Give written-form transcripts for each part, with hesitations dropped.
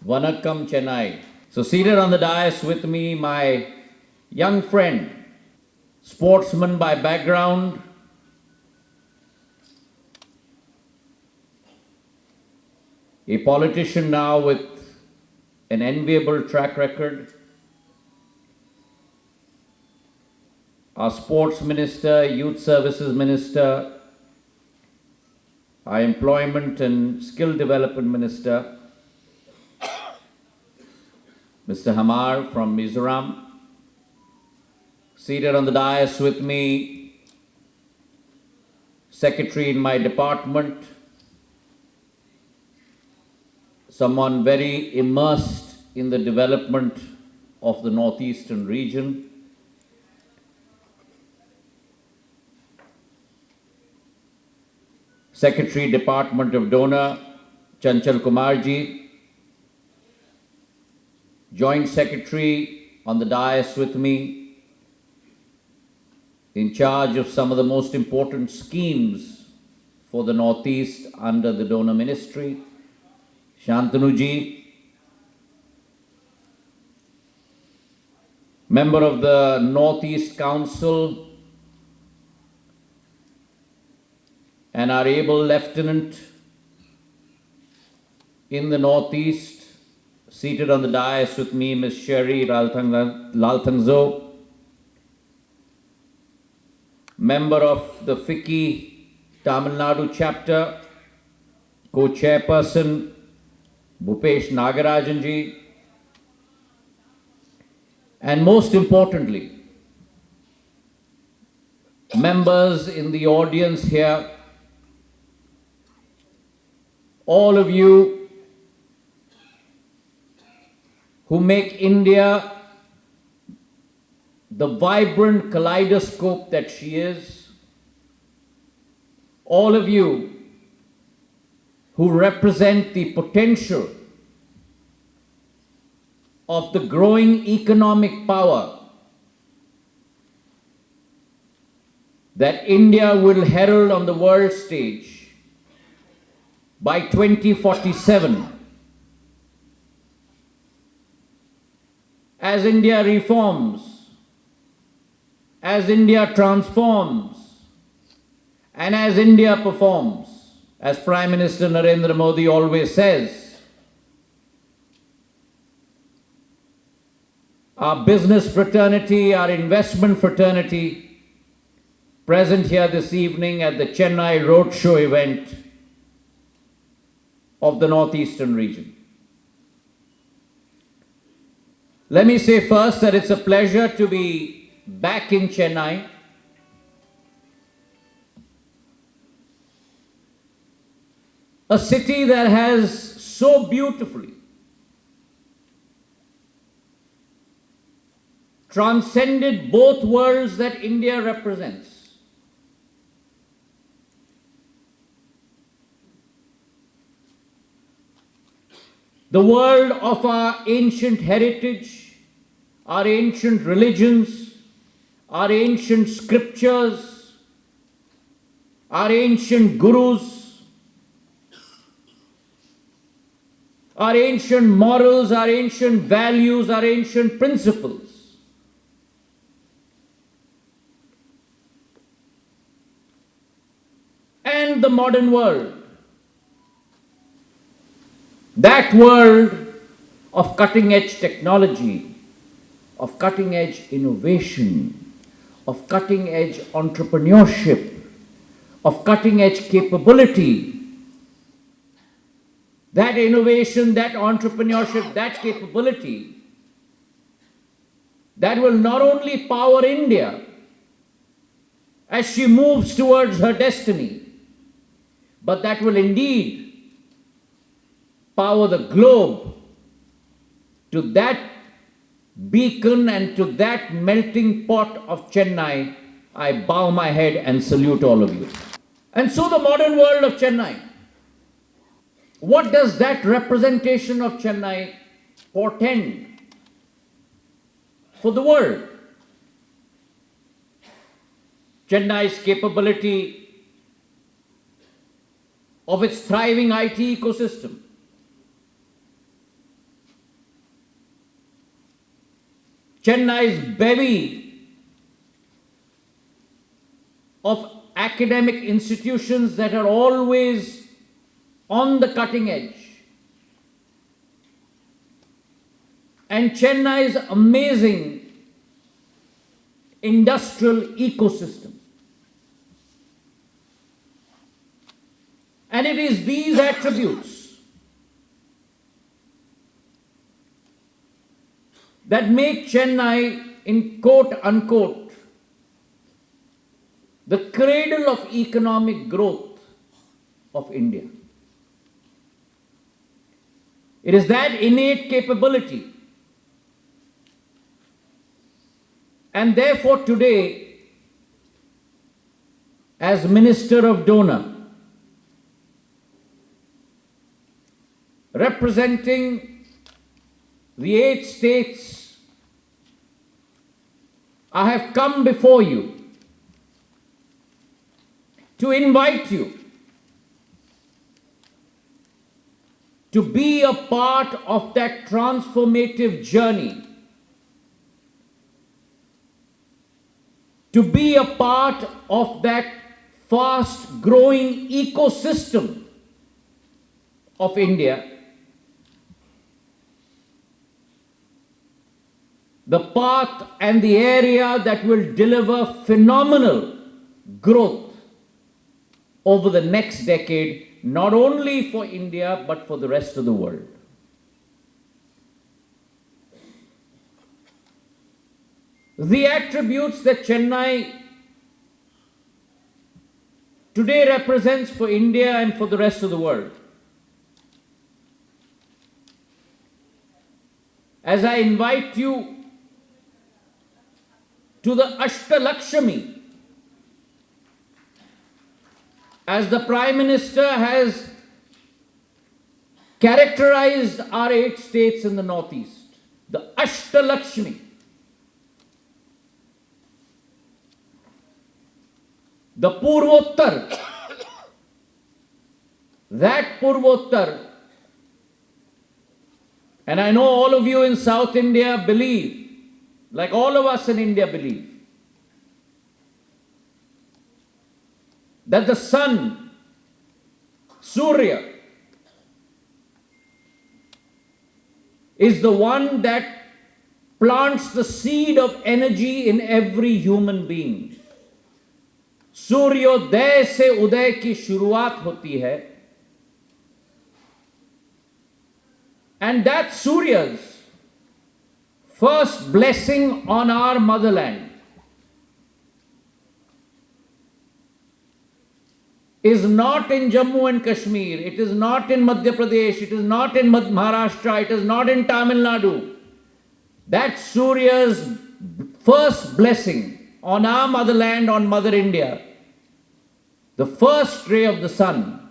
Vanakkam, Chennai. So seated on the dais with me, my young friend, sportsman by background, a politician now with an enviable track record, our sports minister, youth services minister, our employment and skill development minister, Mr. Hamar from Mizoram. Seated on the dais with me, secretary in my department, someone very immersed in the development of the northeastern region, Secretary, Department of Donor, Chanchal Kumarji, Joint Secretary on the dais with me, in charge of some of the most important schemes for the Northeast under the Donor Ministry, Shantanu-ji, member of the Northeast Council, and our able lieutenant in the Northeast, seated on the dais with me, Ms. Sherry Lalthangzo, member of the 𝗙İ𝗵𝗆 Tamil Nadu chapter, co-chairperson Bhupesh Nagarajan-ji, and most importantly, members in the audience here, all of you who make India the vibrant kaleidoscope that she is, all of you who represent the potential of the growing economic power that India will herald on the world stage by 2047. As India reforms, as India transforms, and as India performs, as Prime Minister Narendra Modi always says, our business fraternity, our investment fraternity, present here this evening at the Chennai roadshow event of the northeastern region. Let me say first that it's a pleasure to be back in Chennai. A city that has so beautifully transcended both worlds that India represents. The world of our ancient heritage, our ancient religions, our ancient scriptures, our ancient gurus, our ancient morals, our ancient values, our ancient principles. And the modern world. That world of cutting-edge technology, of cutting-edge innovation, of cutting-edge entrepreneurship, of cutting-edge capability. That innovation, that entrepreneurship, that capability, that will not only power India as she moves towards her destiny, but that will indeed power the globe to that beacon and to that melting pot of Chennai. I bow my head and salute all of you. And so the modern world of Chennai. What does that representation of Chennai portend for the world? Chennai's capability of its thriving IT ecosystem, Chennai's bevy of academic institutions that are always on the cutting edge, and Chennai's amazing industrial ecosystem. And it is these attributes that make Chennai, in quote unquote, the cradle of economic growth of India. It is that innate capability. And therefore today, as Minister of Donor, representing the 8 states, I have come before you to invite you to be a part of that transformative journey, to be a part of that fast-growing ecosystem of India, the path and the area that will deliver phenomenal growth over the next decade, not only for India, but for the rest of the world. The attributes that Chennai today represents for India and for the rest of the world. As I invite you to the 𝗙𝗙𝗏, as the Prime Minister has characterized our 8 states in the Northeast, the 𝗙𝗙𝗏, the Purvottar, that Purvottar, and I know all of you in South India believe, like all of us in India believe, that the sun, Surya, is the one that plants the seed of energy in every human being. सूर्योदय से उदय की शुरुआत होती है, and that Surya's first blessing on our motherland is not in Jammu and Kashmir, it is not in Madhya Pradesh, it is not in Maharashtra, it is not in Tamil Nadu. That Surya's first blessing on our motherland, on Mother India, the first ray of the sun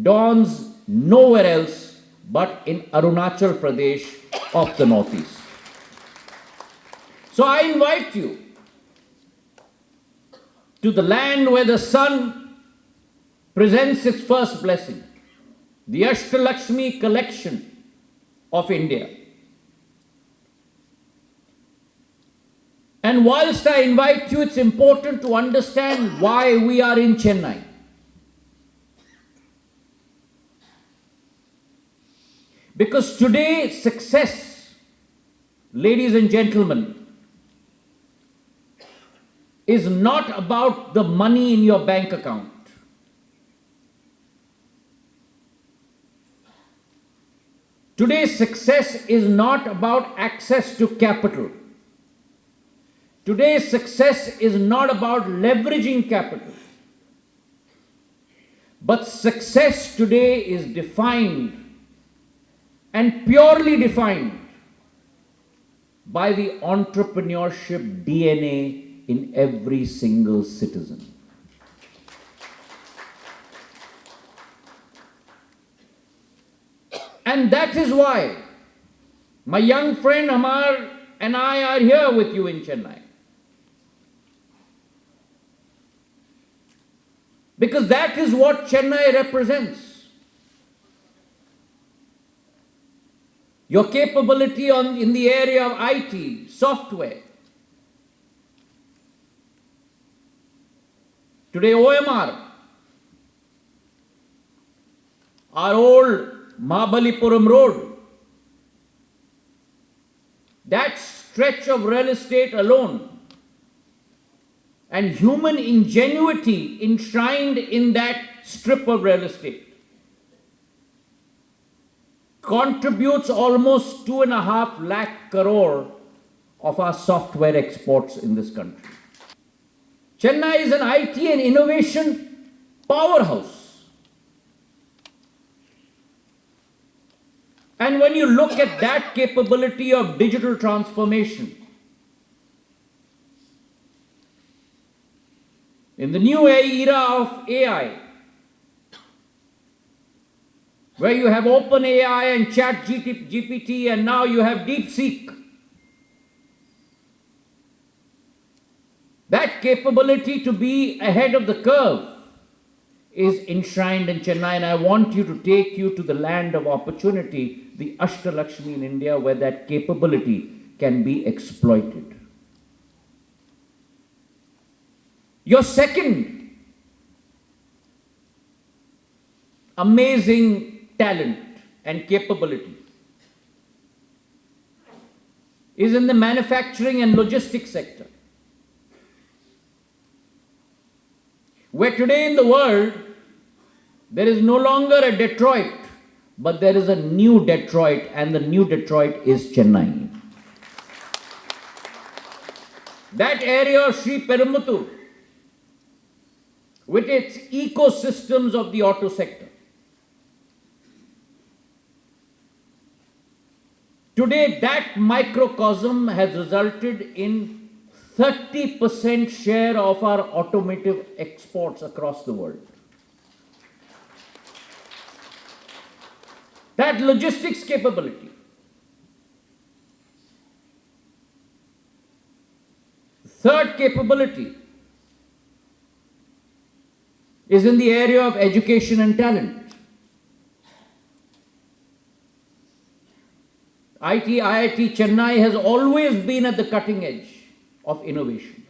dawns nowhere else but in Arunachal Pradesh of the Northeast. So I invite you to the land where the sun presents its first blessing, the 𝗙𝗏𝗏 collection of India. And whilst I invite you, it's important to understand why we are in Chennai. Because today, success, ladies and gentlemen, is not about the money in your bank account. Today's success is not about access to capital. Today's success is not about leveraging capital. But success today is defined and purely defined by the entrepreneurship DNA in every single citizen. And that is why my young friend Amar and I are here with you in Chennai. Because that is what Chennai represents. your capability in the area of IT, software. Today, OMR, our old 𝗙𝗵𝗶𝗹 road, that stretch of real estate alone, and human ingenuity enshrined in that strip of real estate, contributes almost 2.5 lakh crore of our software exports in this country. Chennai is an IT and innovation powerhouse. And when you look at that capability of digital transformation, in the new era of AI, where you have OpenAI and ChatGPT, and now you have DeepSeek, that capability to be ahead of the curve is enshrined in Chennai, and I want you to take you to the land of opportunity, the 𝗙𝗚𝗏 in India, where that capability can be exploited. Your second amazing talent and capability is in the manufacturing and logistics sector, where today in the world there is no longer a Detroit, but there is a new Detroit, and the new Detroit is Chennai. That area of 𝗙𝗵𝗶𝗶, with its ecosystems of the auto sector, today that microcosm has resulted in 30% share of our automotive exports across the world. That logistics capability. Third capability is in the area of education and talent. IIT Chennai has always been at the cutting edge of innovation.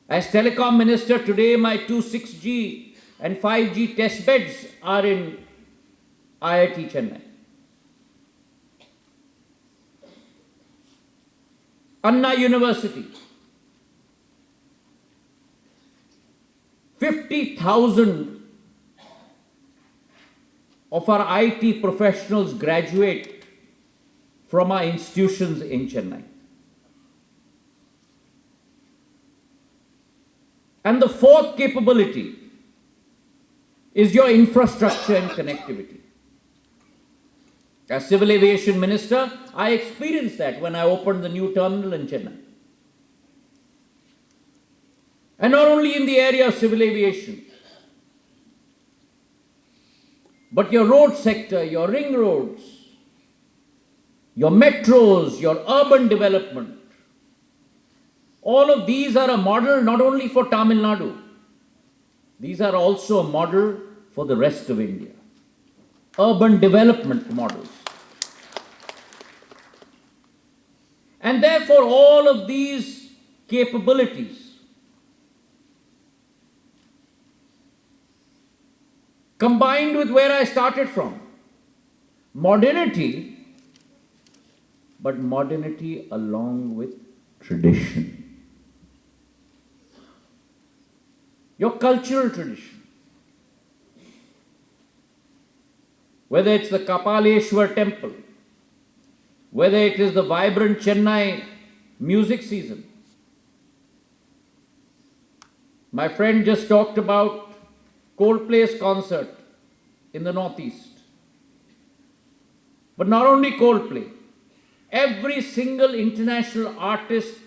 As telecom minister today, my 2.6G and 5G test beds are in IIT Chennai. Anna University, 50,000 of our IT professionals graduate from our institutions in Chennai. And the fourth capability is your infrastructure and connectivity. As Civil Aviation Minister, I experienced that when I opened the new terminal in Chennai. And not only in the area of civil aviation, but your road sector, your ring roads, your metros, your urban development. All of these are a model not only for Tamil Nadu, these are also a model for the rest of India. Urban development models. And therefore, all of these capabilities combined with where I started from, modernity, but modernity along with tradition. Your cultural tradition. Whether it's the 𝗙𝗵𝗶𝗶 temple, whether it is the vibrant Chennai music season. My friend just talked about Coldplay's concert in the Northeast. But not only Coldplay, every single international artist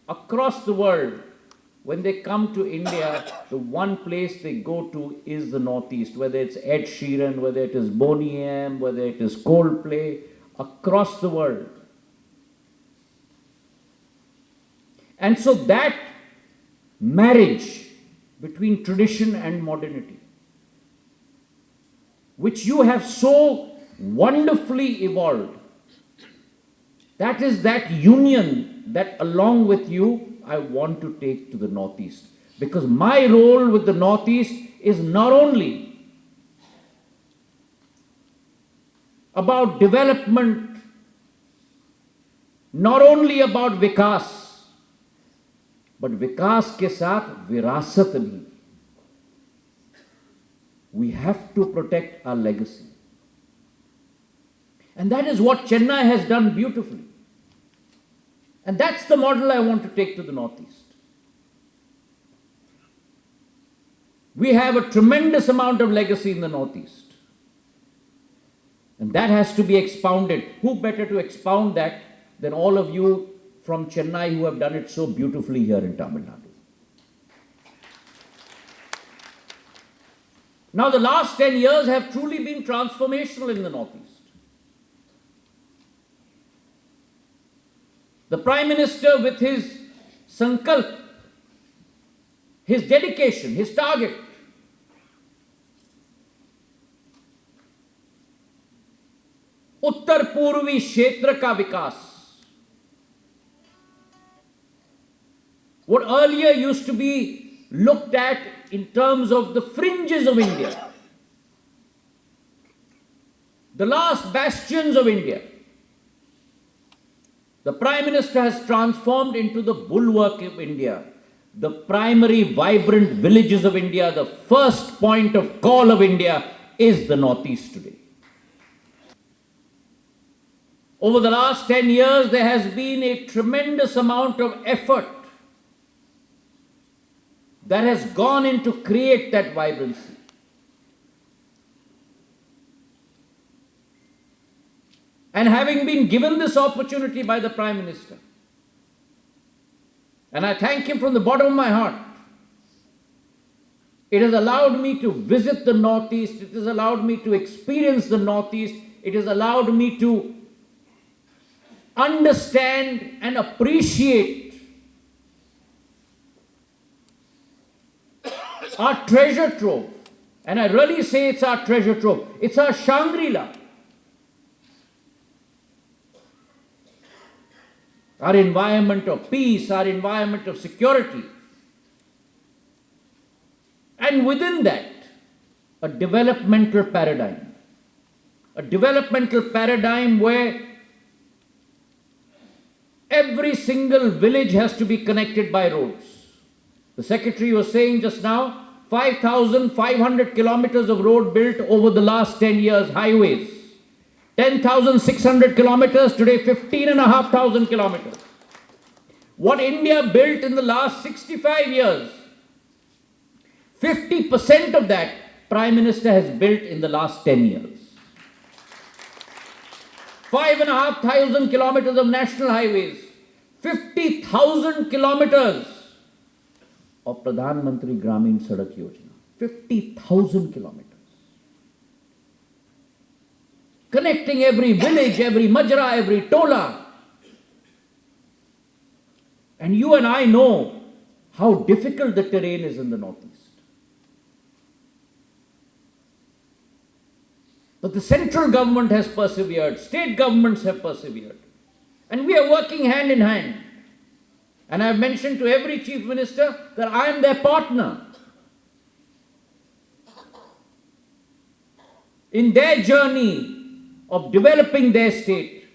across the world, when they come to India, the one place they go to is the Northeast, whether it's Ed Sheeran, whether it is Boney M, whether it is Coldplay, across the world. And so that marriage between tradition and modernity, which you have so wonderfully evolved. That is that union that along with you, I want to take to the Northeast. Because my role with the Northeast is not only about development, not only about vikas, but vikas ke saath virasat bhi. We have to protect our legacy. And that is what Chennai has done beautifully. And that's the model I want to take to the Northeast. We have a tremendous amount of legacy in the Northeast. And that has to be expounded. Who better to expound that than all of you from Chennai who have done it so beautifully here in Tamil Nadu? Now, the last 10 years have truly been transformational in the Northeast. The Prime Minister, with his sankalp, his dedication, his target, 𝗙𝗵𝗶𝗶 𝗔𝗀𝘀𝗀 vikas. What earlier used to be looked at in terms of the fringes of India, the last bastions of India, the Prime Minister has transformed into the bulwark of India, the primary vibrant villages of India. The first point of call of India is the Northeast today. Over the last 10 years, there has been a tremendous amount of effort that has gone in to create that vibrancy. And having been given this opportunity by the Prime Minister, and I thank him from the bottom of my heart, it has allowed me to visit the Northeast, it has allowed me to experience the Northeast, it has allowed me to understand and appreciate our treasure trove. And I really say it's our treasure trove. It's our Shangri-La. Our environment of peace, our environment of security. And within that, a developmental paradigm. A developmental paradigm where every single village has to be connected by roads. The Secretary was saying just now, 5,500 kilometers of road built over the last 10 years, highways. 10,600 kilometers, today 15,500 kilometers. What India built in the last 65 years, 50% of that Prime Minister has built in the last 10 years. 5,500 kilometers of national highways, 50,000 kilometers of Pradhan Mantri Gramin Sadak Yojana. 50,000 kilometers. Connecting every village, every majra, every tola. And you and I know how difficult the terrain is in the Northeast. But the central government has persevered, state governments have persevered. And we are working hand in hand. And I have mentioned to every Chief Minister that I am their partner in their journey of developing their state.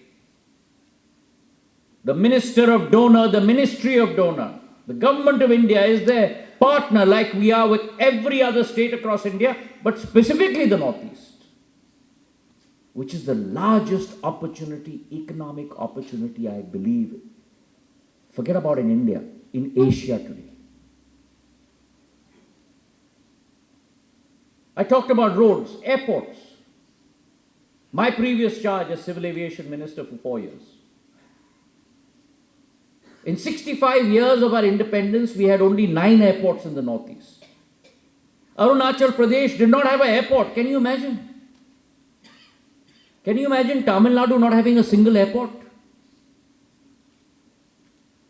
The Minister of Donor, the Ministry of Donor, the Government of India is their partner like we are with every other state across India, but specifically the Northeast, which is the largest opportunity, economic opportunity, I believe. Forget about in India, in Asia today. I talked about roads, airports. My previous charge as Civil Aviation Minister for 4 years. In 65 years of our independence, we had only 9 airports in the Northeast. Arunachal Pradesh did not have an airport. Can you imagine? Can you imagine Tamil Nadu not having a single airport?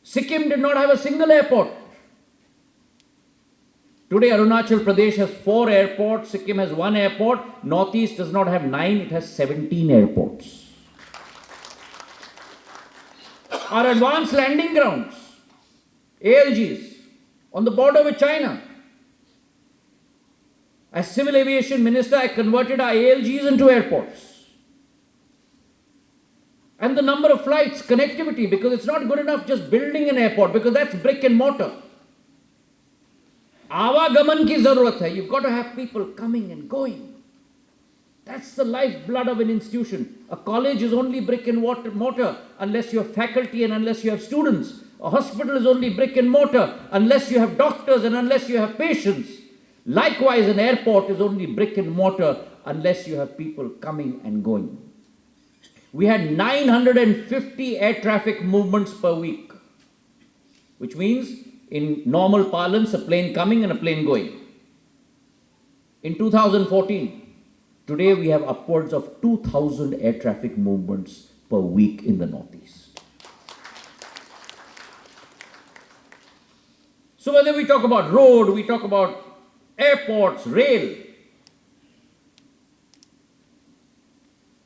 Sikkim did not have a single airport. Today, Arunachal Pradesh has 4 airports, Sikkim has 1 airport, Northeast does not have 9, it has 17 airports. Our advanced landing grounds, ALGs, on the border with China. As Civil Aviation Minister, I converted our ALGs into airports. And the number of flights, connectivity, because it's not good enough just building an airport, because that's brick and mortar. Avagaman ki zarurat hai. You've got to have people coming and going. That's the lifeblood of an institution. A college is only brick and mortar unless you have faculty and unless you have students. A hospital is only brick and mortar unless you have doctors and unless you have patients. Likewise, an airport is only brick and mortar unless you have people coming and going. We had 950 air traffic movements per week, which means in normal parlance, a plane coming and a plane going. In 2014, today we have upwards of 2,000 air traffic movements per week in the Northeast. So whether we talk about road, we talk about airports, rail,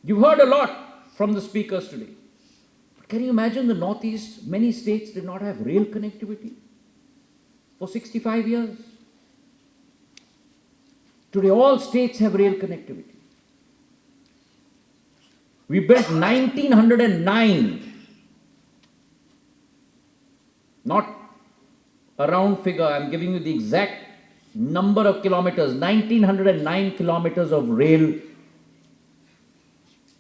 you've heard a lot from the speakers today. But can you imagine the Northeast? Many states did not have rail connectivity for 65 years. Today all states have rail connectivity. We built 1909, not a round figure, I'm giving you the exact number of kilometers, 1909 kilometers of rail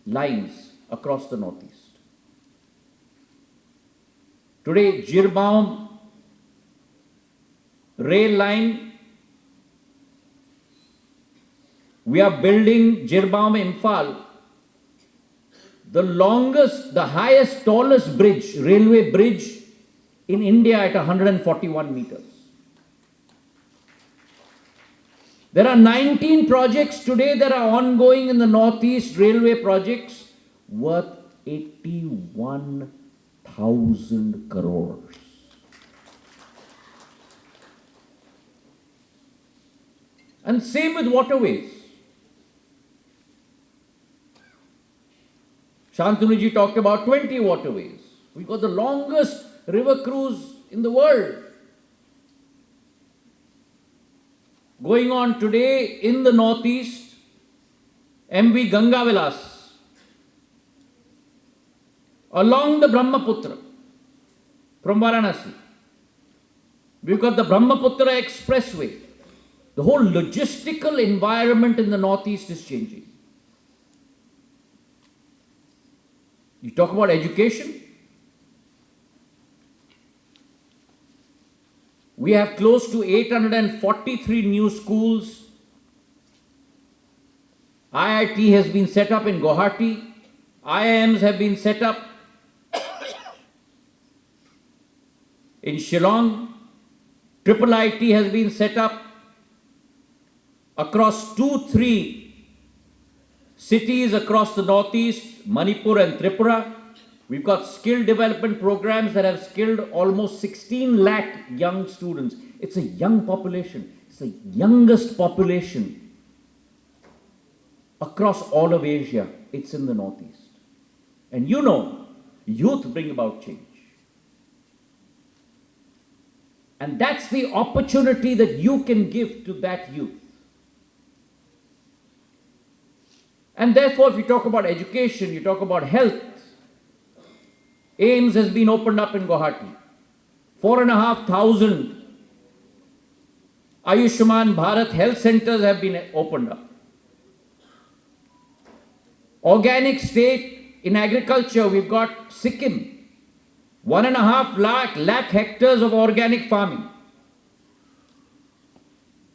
lines across the Northeast. Today, 𝗔𝗀𝘀𝗀 rail line, we are building 𝗔𝗀𝘀𝗀, the longest, the highest, tallest bridge, railway bridge in India at 141 meters. There are 19 projects today that are ongoing in the Northeast, railway projects worth 81,000 crores. And same with waterways. Shantanu ji talked about 20 waterways. We've got the longest river cruise in the world going on today in the Northeast, MV Ganga Vilas, along the Brahmaputra from Varanasi. We've got the Brahmaputra Expressway. The whole logistical environment in the Northeast is changing. You talk about education. We have close to 843 new schools. IIT has been set up in Guwahati. IIMs have been set up in Shillong. IIIT has been set up across 2-3 cities across the Northeast, Manipur and Tripura. We've got skill development programs that have skilled almost 16 lakh young students. It's a young population. It's the youngest population across all of Asia. It's in the Northeast. And you know, youth bring about change. And that's the opportunity that you can give to that youth. And therefore, if you talk about education, you talk about health, AIIMS has been opened up in Guwahati. 4,500 Ayushman Bharat health centers have been opened up. Organic state in agriculture, we've got Sikkim, 1.5 lakh hectares of organic farming.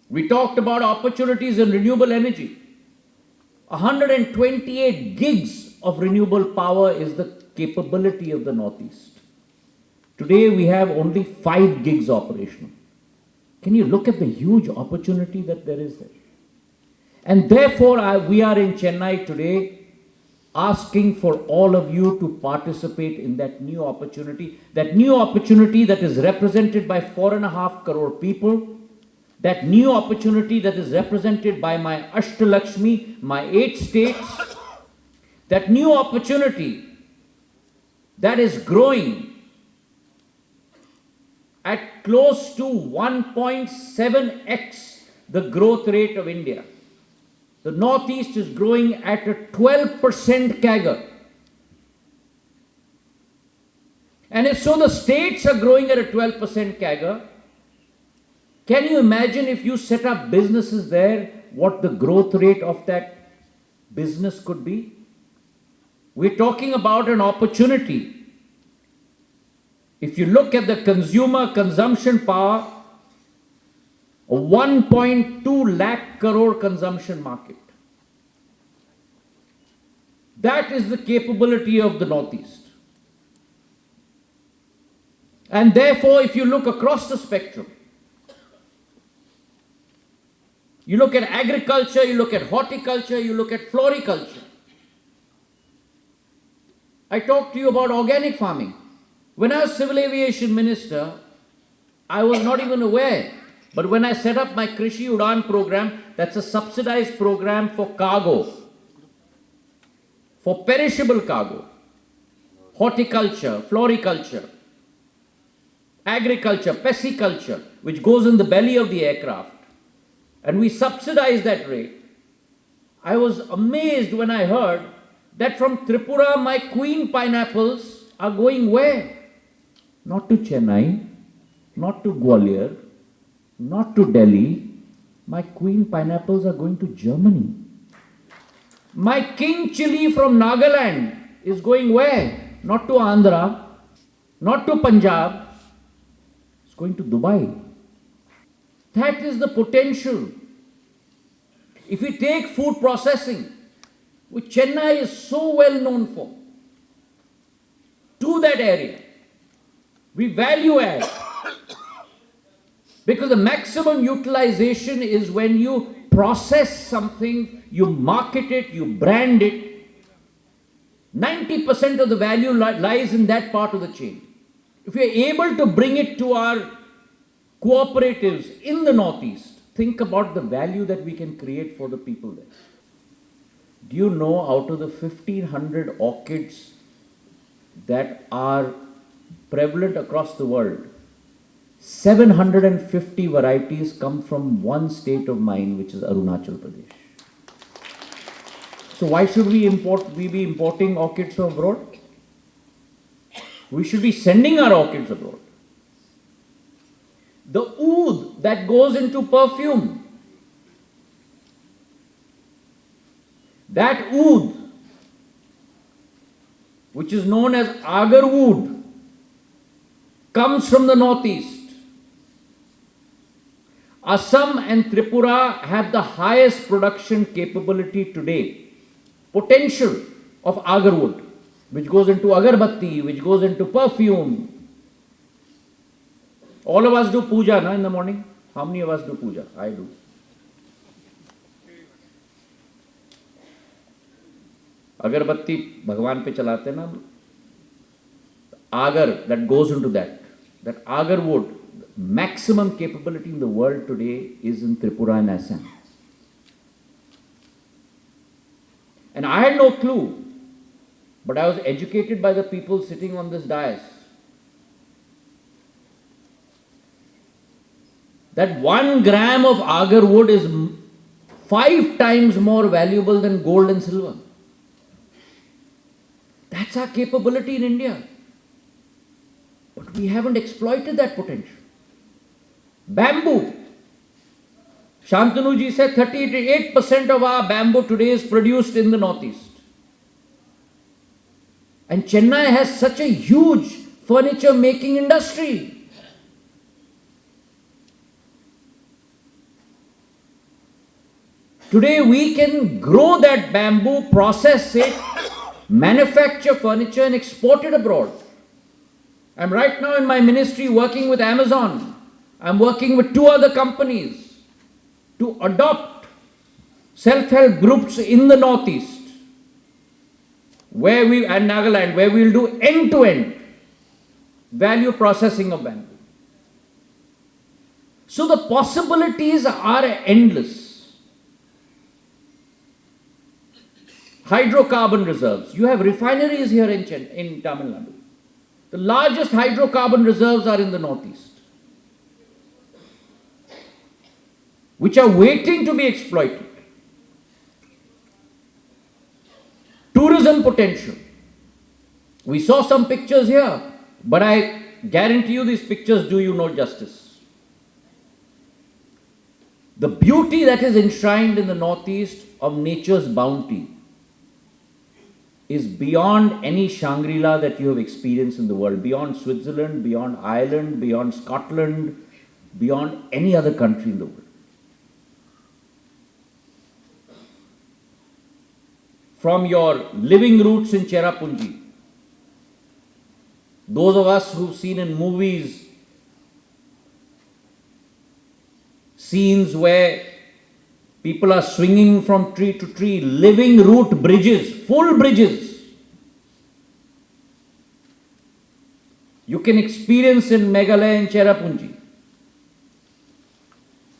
We talked about opportunities in renewable energy. 128 gigs of renewable power is the capability of the Northeast. Today we have only 5 gigs operational. Can you look at the huge opportunity that there is there? And therefore we are in Chennai today asking for all of you to participate in that new opportunity that is represented by 4.5 crore people that new opportunity that is represented by my 𝗙𝗙𝗪𝗈, my 8 states, that new opportunity that is growing at close to 1.7x the growth rate of India. The Northeast is growing at a 12% CAGR. And if so, the states are growing at a 12% CAGR. Can you imagine if you set up businesses there, what the growth rate of that business could be? We're talking about an opportunity. If you look at the consumer consumption power, a 1.2 lakh crore consumption market. That is the capability of the Northeast. And therefore, if you look across the spectrum, you look at agriculture, you look at horticulture, you look at floriculture. I talked to you about organic farming. When I was Civil Aviation Minister, I was not even aware. But when I set up my 𝗙cie 𝗬𝗏 program, that's a subsidized program for cargo, for perishable cargo, horticulture, floriculture, agriculture, pisciculture, which goes in the belly of the aircraft, and we subsidize that rate. I was amazed when I heard that from Tripura, my queen pineapples are going where? Not to Chennai, not to Gwalior, not to Delhi. My queen pineapples are going to Germany. My king chili from Nagaland is going where? Not to Andhra, not to Punjab. It's going to Dubai. That is the potential. If we take food processing, which Chennai is so well known for, to that area, we value add. Because the maximum utilization is when you process something, you market it, you brand it. 90% of the value lies in that part of the chain. If we are able to bring it to our cooperatives in the Northeast, think about the value that we can create for the people there. Do you know out of the 1,500 orchids that are prevalent across the world, 750 varieties come from one state of mine, which is Arunachal Pradesh. So why should we be importing orchids from abroad? We should be sending our orchids abroad. The oud that goes into perfume, that oud, which is known as agar wood, comes from the Northeast. Assam and Tripura have the highest production capability today, potential of agar wood, which goes into agarbatti, which goes into perfume. All of us do puja, na, in the morning. How many of us do puja? I do. Agarbatti Bhagwan pe chalate na. Agar that goes into that agar wood, maximum capability in the world today is in Tripura and Assam. And I had no clue, but I was educated by the people sitting on this dais, that 1 gram of agar wood is 5 times more valuable than gold and silver. That's our capability in India. But we haven't exploited that potential. Bamboo. Shantanu ji said 38% of our bamboo today is produced in the Northeast. And Chennai has such a huge furniture making industry. Today we can grow that bamboo, process it, manufacture furniture and export it abroad. I'm right now in my ministry working with Amazon. I'm working with 2 other companies to adopt self-help groups in the Northeast, and Nagaland, where we'll do end-to-end value processing of bamboo. So the possibilities are endless. Hydrocarbon reserves. You have refineries here in Tamil Nadu. The largest hydrocarbon reserves are in the northeast, which are waiting to be exploited. Tourism potential. We saw some pictures here, but I guarantee you these pictures do you no justice. The beauty that is enshrined in the northeast of nature's bounty is beyond any Shangri-La that you have experienced in the world, beyond Switzerland, beyond Ireland, beyond Scotland, beyond any other country in the world. From your living roots in 𝗙𝗏𝗀𝗃𝗃, those of us who've seen in movies scenes where people are swinging from tree to tree, living root bridges, full bridges, you can experience in Meghalaya and 𝗙𝗏𝗀𝗃𝗃.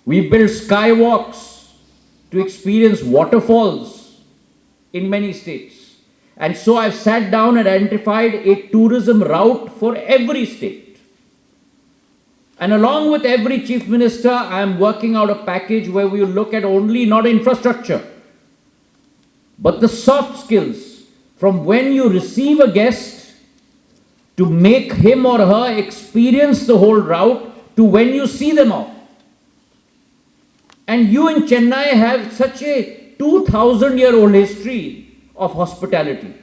We build skywalks to experience waterfalls in many states. And so I've sat down and identified a tourism route for every state. And along with every chief minister, I am working out a package where we will look at only not infrastructure, but the soft skills from when you receive a guest to make him or her experience the whole route to when you see them off. And you in Chennai have such a 2,000-year-old history of hospitality.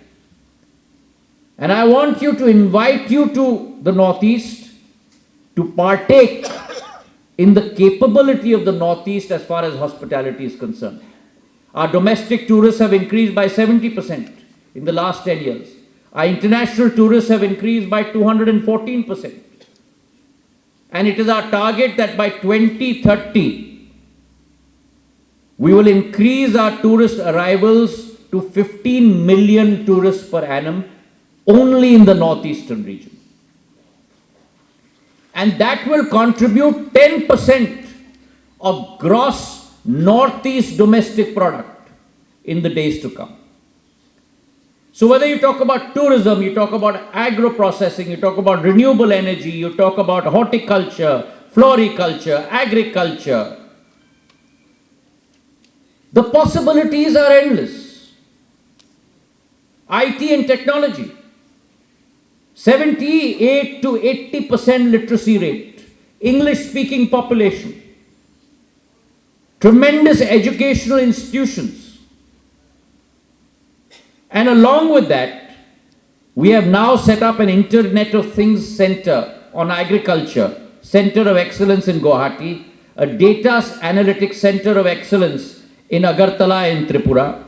And I want you to invite you to the northeast to partake in the capability of the northeast as far as hospitality is concerned. Our domestic tourists have increased by 70% in the last 10 years. Our international tourists have increased by 214%. And it is our target that by 2030, we will increase our tourist arrivals to 15 million tourists per annum only in the northeastern region. And that will contribute 10% of gross northeast domestic product in the days to come. So whether you talk about tourism, you talk about agro-processing, you talk about renewable energy, you talk about horticulture, floriculture, agriculture, the possibilities are endless. IT and technology. 78 to 80% literacy rate, English-speaking population, tremendous educational institutions. And along with that, we have now set up an Internet of Things Center on Agriculture, Center of Excellence in Guwahati, a Data Analytics Center of Excellence in Agartala in Tripura.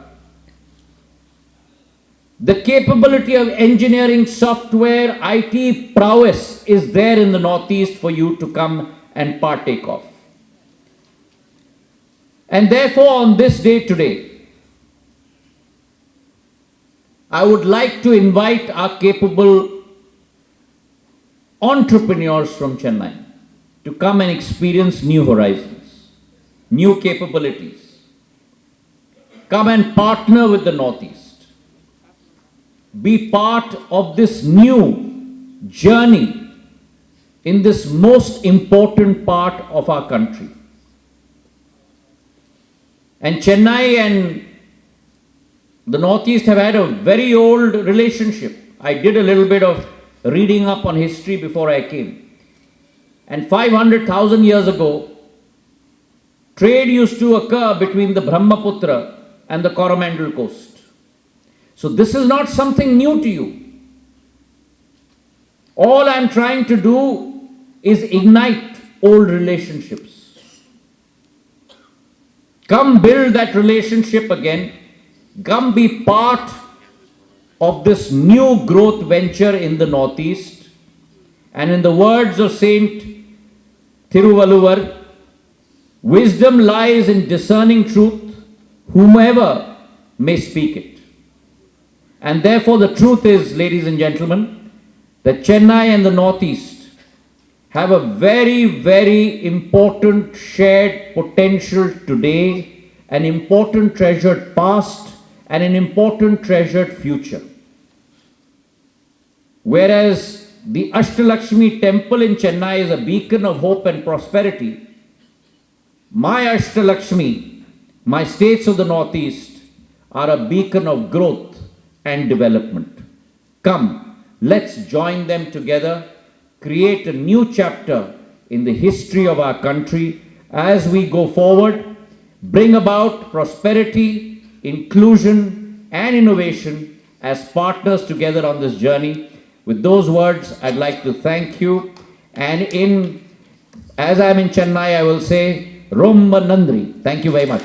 The capability of engineering, software, IT prowess is there in the northeast for you to come and partake of. And therefore, on this day today, I would like to invite our capable entrepreneurs from Chennai to come and experience new horizons, new capabilities. Come and partner with the northeast. Be part of this new journey in this most important part of our country. And Chennai and the northeast have had a very old relationship. I did a little bit of reading up on history before I came. And 500,000 years ago, trade used to occur between the Brahmaputra and the Coromandel coast. So this is not something new to you. All I'm trying to do is ignite old relationships. Come build that relationship again. Come be part of this new growth venture in the northeast. And in the words of Saint Tiruvallur, wisdom lies in discerning truth, whomever may speak it. And therefore the truth is, ladies and gentlemen, that Chennai and the northeast have a very, very important shared potential today, an important treasured past, and an important treasured future. Whereas the 𝗙liche𝗿 temple in Chennai is a beacon of hope and prosperity, my 𝗙liche𝗿, my states of the Northeast, are a beacon of growth and development. Come, let's join them together, create a new chapter in the history of our country as we go forward, bring about prosperity, inclusion, and innovation as partners together on this journey. With those words, I'd like to thank you. And as I'm in Chennai, I will say, Romba Nandri. Thank you very much.